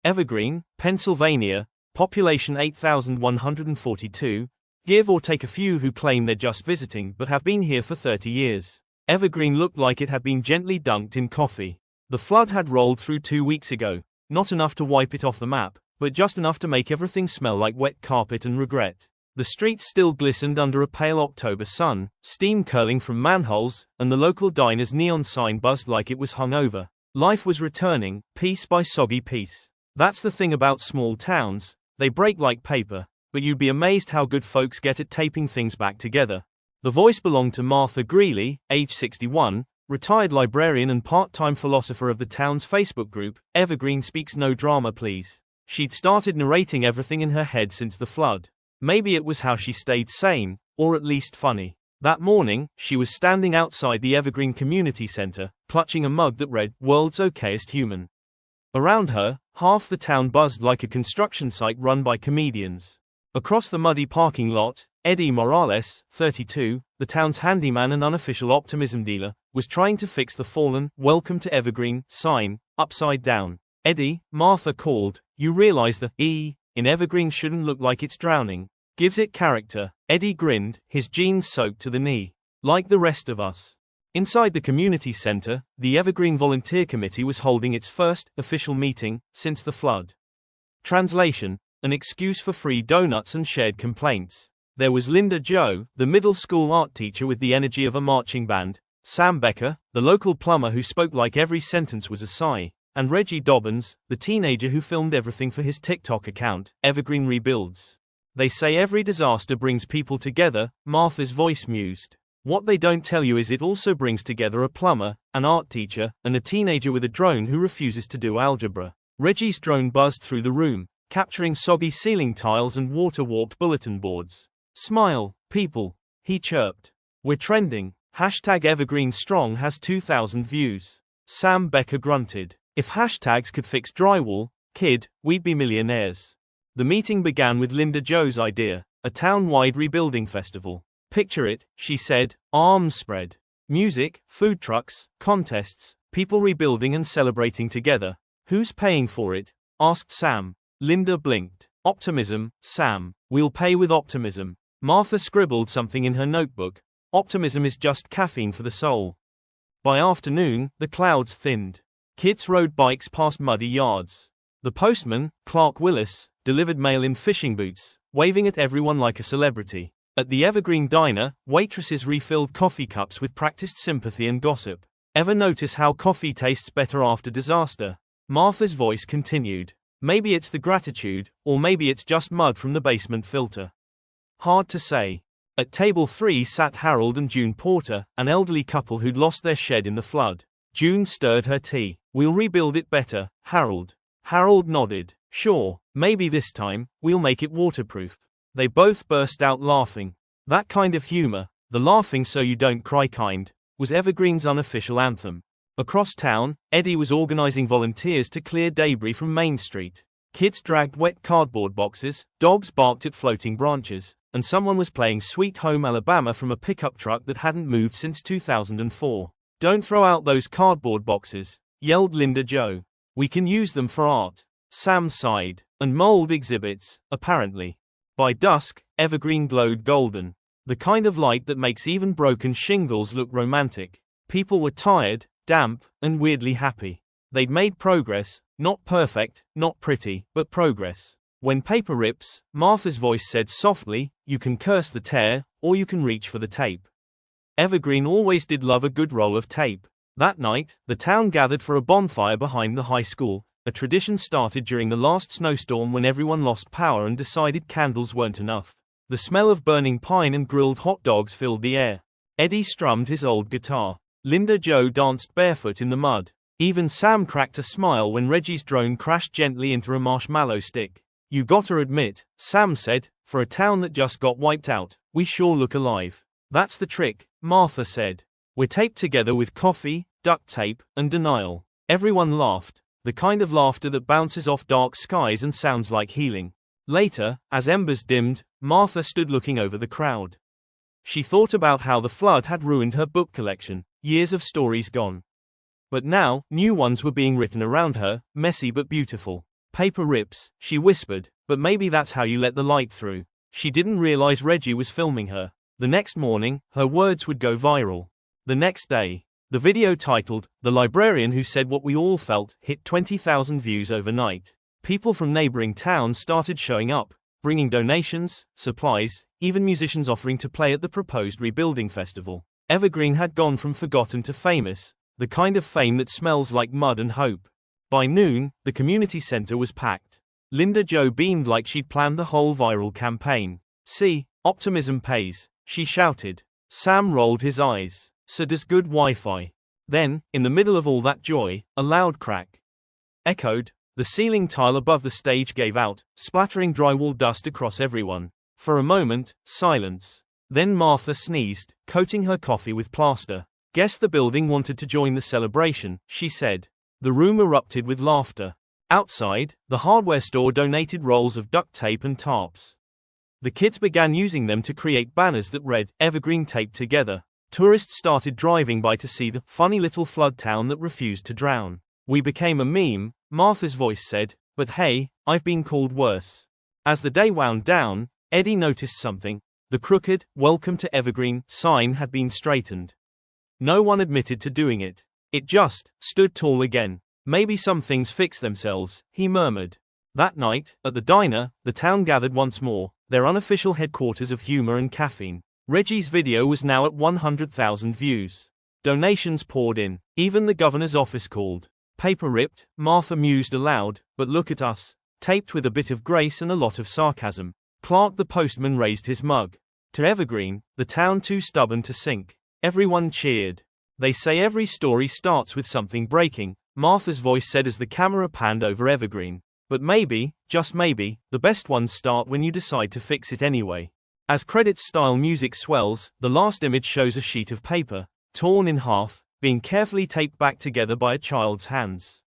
Evergreen, Pennsylvania, population 8,142, give or take a few who claim they're just visiting but have been here for 30 years. Evergreen looked like it had been gently dunked in coffee. The flood had rolled through 2 weeks ago, not enough to wipe it off the map, but just enough to make everything smell like wet carpet and regret. The streets still glistened under a pale October sun, steam curling from manholes, and the local diner's neon sign buzzed like it was hung over. Life was returning, piece by soggy piece. That's the thing about small towns, they break like paper, but you'd be amazed how good folks get at taping things back together. The voice belonged to Martha Greeley, age 61, retired librarian and part-time philosopher of the town's Facebook group, Evergreen Speaks No Drama Please. She'd started narrating everything in her head since the flood. Maybe it was how she stayed sane, or at least funny. That morning, she was standing outside the Evergreen Community Center, clutching a mug that read, "World's Okayest Human." Around her, half the town buzzed like a construction site run by comedians. Across the muddy parking lot, Eddie Morales, 32, the town's handyman and unofficial optimism dealer, was trying to fix the fallen, "Welcome to Evergreen" sign, upside down. "Eddie," Martha called, "you realize the E in Evergreen shouldn't look like it's drowning. Gives it character." Eddie grinned, his jeans soaked to the knee. "Like the rest of us." Inside the community center, the Evergreen Volunteer Committee was holding its first official meeting since the flood. Translation: an excuse for free donuts and shared complaints. There was Linda Jo, the middle school art teacher with the energy of a marching band, Sam Becker, the local plumber who spoke like every sentence was a sigh, and Reggie Dobbins, the teenager who filmed everything for his TikTok account, Evergreen Rebuilds. "They say every disaster brings people together," Martha's voice mused. "What they don't tell you is it also brings together a plumber, an art teacher, and a teenager with a drone who refuses to do algebra." Reggie's drone buzzed through the room, capturing soggy ceiling tiles and water-warped bulletin boards. "Smile, people," he chirped. "We're trending. #Evergreen Strong has 2,000 views." Sam Becker grunted. "If hashtags could fix drywall, kid, we'd be millionaires." The meeting began with Linda Jo's idea, a town-wide rebuilding festival. "Picture it," she said, arms spread. "Music, food trucks, contests, people rebuilding and celebrating together." "Who's paying for it?" asked Sam. Linda blinked. "Optimism, Sam. We'll pay with optimism." Martha scribbled something in her notebook. "Optimism is just caffeine for the soul." By afternoon, the clouds thinned. Kids rode bikes past muddy yards. The postman, Clark Willis, delivered mail in fishing boots, waving at everyone like a celebrity. At the Evergreen Diner, waitresses refilled coffee cups with practiced sympathy and gossip. "Ever notice how coffee tastes better after disaster?" Martha's voice continued. "Maybe it's the gratitude, or maybe it's just mud from the basement filter. Hard to say." At table 3 sat Harold and June Porter, an elderly couple who'd lost their shed in the flood. June stirred her tea. "We'll rebuild it better, Harold." Harold nodded. "Sure, maybe this time, we'll make it waterproof." They both burst out laughing. That kind of humor, the laughing so you don't cry kind, was Evergreen's unofficial anthem. Across town, Eddie was organizing volunteers to clear debris from Main Street. Kids dragged wet cardboard boxes, dogs barked at floating branches, and someone was playing Sweet Home Alabama from a pickup truck that hadn't moved since 2004. "Don't throw out those cardboard boxes," yelled Linda Jo. "We can use them for art." Sam sighed. "And mold exhibits, apparently." By dusk, Evergreen glowed golden. The kind of light that makes even broken shingles look romantic. People were tired, damp, and weirdly happy. They'd made progress, not perfect, not pretty, but progress. "When paper rips," Martha's voice said softly, "you can curse the tear, or you can reach for the tape." Evergreen always did love a good roll of tape. That night, the town gathered for a bonfire behind the high school, a tradition started during the last snowstorm when everyone lost power and decided candles weren't enough. The smell of burning pine and grilled hot dogs filled the air. Eddie strummed his old guitar. Linda Jo danced barefoot in the mud. Even Sam cracked a smile when Reggie's drone crashed gently into a marshmallow stick. "You gotta admit," Sam said, "for a town that just got wiped out, we sure look alive." "That's the trick," Martha said. "We're taped together with coffee, duct tape, and denial." Everyone laughed, the kind of laughter that bounces off dark skies and sounds like healing. Later, as embers dimmed, Martha stood looking over the crowd. She thought about how the flood had ruined her book collection, years of stories gone. But now, new ones were being written around her, messy but beautiful. Paper rips, she whispered, but maybe that's how you let the light through. She didn't realize Reggie was filming her. The next morning, her words would go viral. The next day, the video titled, "The Librarian Who Said What We All Felt," hit 20,000 views overnight. People from neighboring towns started showing up, bringing donations, supplies, even musicians offering to play at the proposed rebuilding festival. Evergreen had gone from forgotten to famous, the kind of fame that smells like mud and hope. By noon, the community center was packed. Linda Jo beamed like she'd planned the whole viral campaign. "See, optimism pays," she shouted. Sam rolled his eyes. "So does good Wi-Fi." Then, in the middle of all that joy, a loud crack echoed. The ceiling tile above the stage gave out, splattering drywall dust across everyone. For a moment, silence. Then Martha sneezed, coating her coffee with plaster. "Guess the building wanted to join the celebration," she said. The room erupted with laughter. Outside, the hardware store donated rolls of duct tape and tarps. The kids began using them to create banners that read, "Evergreen taped together." Tourists started driving by to see the funny little flood town that refused to drown. "We became a meme," Martha's voice said, "but hey, I've been called worse." As the day wound down, Eddie noticed something. The crooked, "Welcome to Evergreen" sign had been straightened. No one admitted to doing it. It just stood tall again. "Maybe some things fix themselves," he murmured. That night, at the diner, the town gathered once more, their unofficial headquarters of humor and caffeine. Reggie's video was now at 100,000 views. Donations poured in. Even the governor's office called. "Paper ripped," Martha mused aloud, "but look at us. Taped with a bit of grace and a lot of sarcasm." Clark the postman raised his mug. "To Evergreen, the town too stubborn to sink." Everyone cheered. "They say every story starts with something breaking," Martha's voice said as the camera panned over Evergreen. "But maybe, just maybe, the best ones start when you decide to fix it anyway." As credits-style music swells, the last image shows a sheet of paper, torn in half, being carefully taped back together by a child's hands.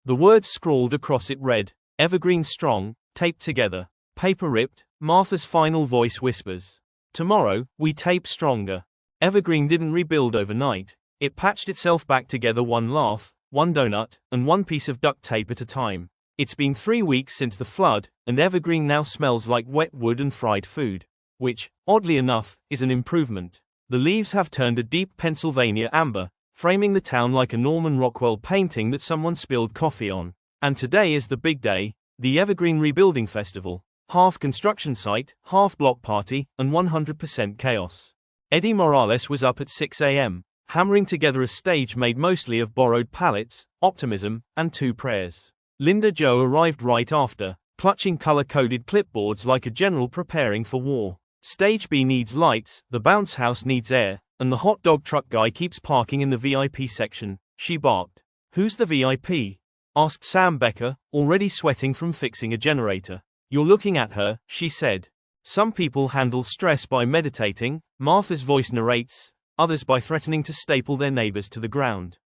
The words scrawled across it read, "Evergreen strong, taped together." Paper ripped, Martha's final voice whispers. "Tomorrow, we tape stronger." Evergreen didn't rebuild overnight. It patched itself back together, one laugh, one donut, and one piece of duct tape at a time. It's been 3 weeks since the flood, and Evergreen now smells like wet wood and fried food. Which, oddly enough, is an improvement. The leaves have turned a deep Pennsylvania amber, framing the town like a Norman Rockwell painting that someone spilled coffee on. And today is the big day, the Evergreen Rebuilding Festival. Half construction site, half block party, and 100% chaos. Eddie Morales was up at 6 a.m., hammering together a stage made mostly of borrowed pallets, optimism, and 2 prayers. Linda Jo arrived right after, clutching color-coded clipboards like a general preparing for war. Stage B needs lights, the bounce house needs air, and the hot dog truck guy keeps parking in the VIP section, she barked. "Who's the VIP?" asked Sam Becker, already sweating from fixing a generator. "You're looking at her," she said. "Some people handle stress by meditating," Martha's voice narrates, "others by threatening to staple their neighbors to the ground.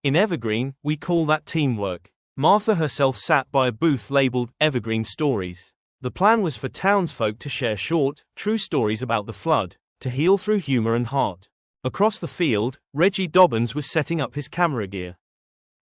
In Evergreen, we call that teamwork." Martha herself sat by a booth labeled Evergreen Stories. The plan was for townsfolk to share short, true stories about the flood, to heal through humor and heart. Across the field, Reggie Dobbins was setting up his camera gear.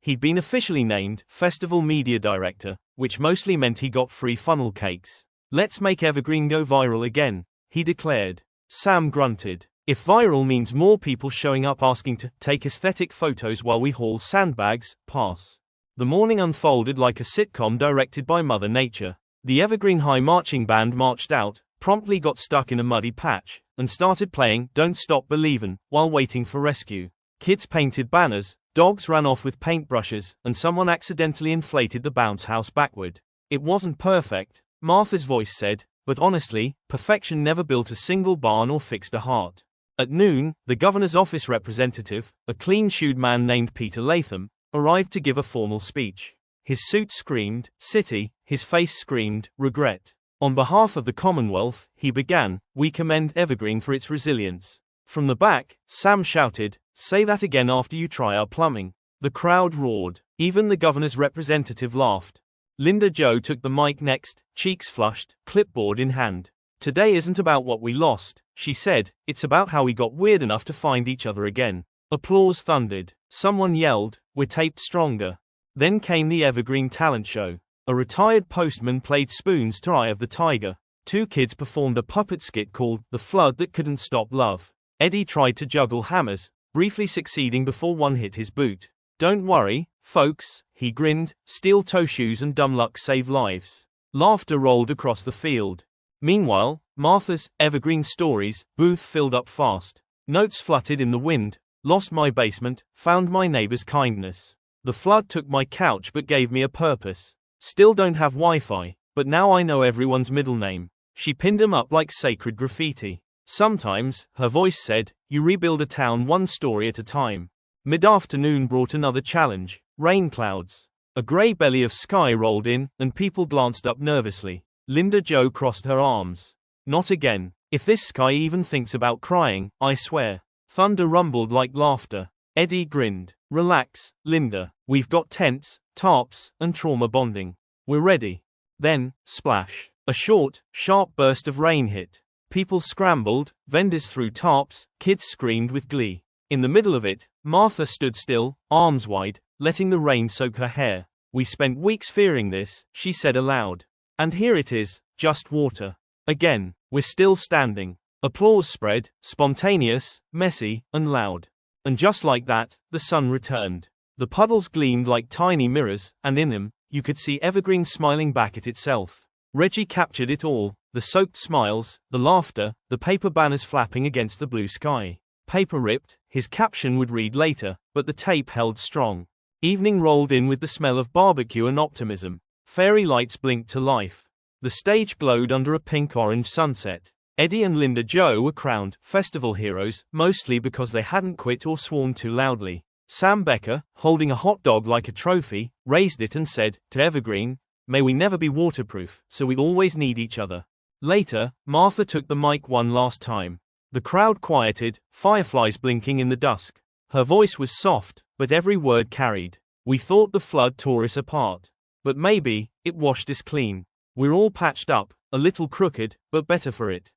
He'd been officially named Festival Media Director, which mostly meant he got free funnel cakes. "Let's make Evergreen go viral again," he declared. Sam grunted. "If viral means more people showing up asking to take aesthetic photos while we haul sandbags, pass." The morning unfolded like a sitcom directed by Mother Nature. The Evergreen High Marching Band marched out, promptly got stuck in a muddy patch, and started playing "Don't Stop Believin'" while waiting for rescue. Kids painted banners, dogs ran off with paintbrushes, and someone accidentally inflated the bounce house backward. "It wasn't perfect," Martha's voice said, "but honestly, perfection never built a single barn or fixed a heart." At noon, the governor's office representative, a clean-shoed man named Peter Latham, arrived to give a formal speech. His suit screamed, "City," his face screamed, "Regret." On behalf of the Commonwealth, he began, "We commend Evergreen for its resilience." From the back, Sam shouted, "Say that again after you try our plumbing." The crowd roared. Even the governor's representative laughed. Linda Jo took the mic next, cheeks flushed, clipboard in hand. "Today isn't about what we lost," she said, "it's about how we got weird enough to find each other again." Applause thundered. Someone yelled, "We're taped stronger." Then came the Evergreen talent show. A retired postman played spoons to Eye of the Tiger. 2 kids performed a puppet skit called The Flood That Couldn't Stop Love. Eddie tried to juggle hammers, briefly succeeding before one hit his boot. Don't worry, folks, he grinned, steel toe shoes and dumb luck save lives. Laughter rolled across the field. Meanwhile, Martha's Evergreen Stories booth filled up fast. Notes fluttered in the wind. Lost my basement, found my neighbor's kindness. The flood took my couch but gave me a purpose. Still don't have Wi-Fi, but now I know everyone's middle name. She pinned him up like sacred graffiti. Sometimes, her voice said, you rebuild a town one story at a time. Mid-afternoon brought another challenge, rain clouds. A grey belly of sky rolled in, and people glanced up nervously. Linda Jo crossed her arms. Not again. If this sky even thinks about crying, I swear. Thunder rumbled like laughter. Eddie grinned. Relax, Linda. We've got tents, tarps, and trauma bonding. We're ready. Then, splash. A short, sharp burst of rain hit. People scrambled, vendors threw tarps, kids screamed with glee. In the middle of it, Martha stood still, arms wide, letting the rain soak her hair. We spent weeks fearing this, she said aloud. And here it is, just water. Again, we're still standing. Applause spread, spontaneous, messy, and loud. And just like that, the sun returned. The puddles gleamed like tiny mirrors, and in them, you could see Evergreen smiling back at itself. Reggie captured it all, the soaked smiles, the laughter, the paper banners flapping against the blue sky. Paper ripped, his caption would read later, but the tape held strong. Evening rolled in with the smell of barbecue and optimism. Fairy lights blinked to life. The stage glowed under a pink-orange sunset. Eddie and Linda Jo were crowned festival heroes, mostly because they hadn't quit or sworn too loudly. Sam Becker, holding a hot dog like a trophy, raised it and said, to Evergreen, may we never be waterproof, so we always need each other. Later, Martha took the mic one last time. The crowd quieted, fireflies blinking in the dusk. Her voice was soft, but every word carried. We thought the flood tore us apart. But maybe, it washed us clean. We're all patched up, a little crooked, but better for it.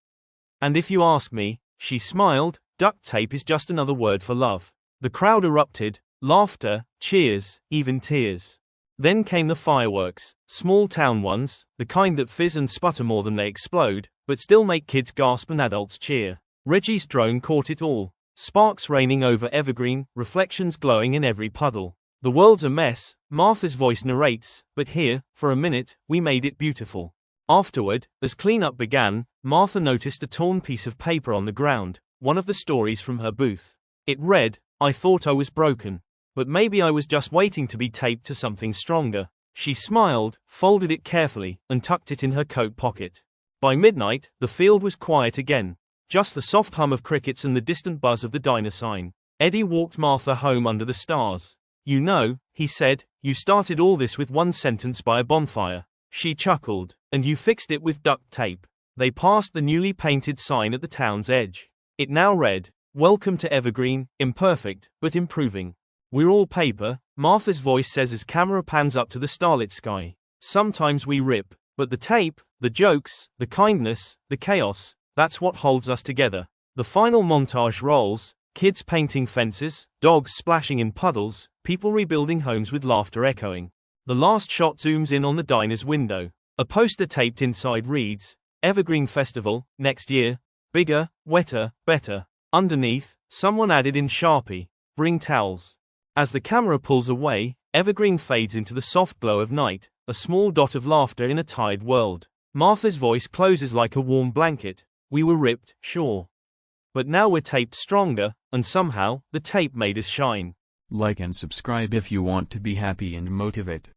And if you ask me, she smiled, duct tape is just another word for love. The crowd erupted, laughter, cheers, even tears. Then came the fireworks, small town ones, the kind that fizz and sputter more than they explode, but still make kids gasp and adults cheer. Reggie's drone caught it all. Sparks raining over Evergreen, reflections glowing in every puddle. The world's a mess, Martha's voice narrates, but here, for a minute, we made it beautiful. Afterward, as cleanup began, Martha noticed a torn piece of paper on the ground, one of the stories from her booth. It read, I thought I was broken. But maybe I was just waiting to be taped to something stronger. She smiled, folded it carefully, and tucked it in her coat pocket. By midnight, the field was quiet again. Just the soft hum of crickets and the distant buzz of the diner sign. Eddie walked Martha home under the stars. You know, he said, you started all this with one sentence by a bonfire. She chuckled. And you fixed it with duct tape. They passed the newly painted sign at the town's edge. It now read, Welcome to Evergreen, imperfect, but improving. We're all paper, Martha's voice says as camera pans up to the starlit sky. Sometimes we rip, but the tape, the jokes, the kindness, the chaos, that's what holds us together. The final montage rolls, kids painting fences, dogs splashing in puddles, people rebuilding homes with laughter echoing. The last shot zooms in on the diner's window. A poster taped inside reads, Evergreen Festival, next year, bigger, wetter, better. Underneath, someone added in Sharpie, bring towels. As the camera pulls away, Evergreen fades into the soft glow of night, a small dot of laughter in a tired world. Martha's voice closes like a warm blanket. We were ripped, sure. But now we're taped stronger, and somehow, the tape made us shine. Like and subscribe if you want to be happy and motivate.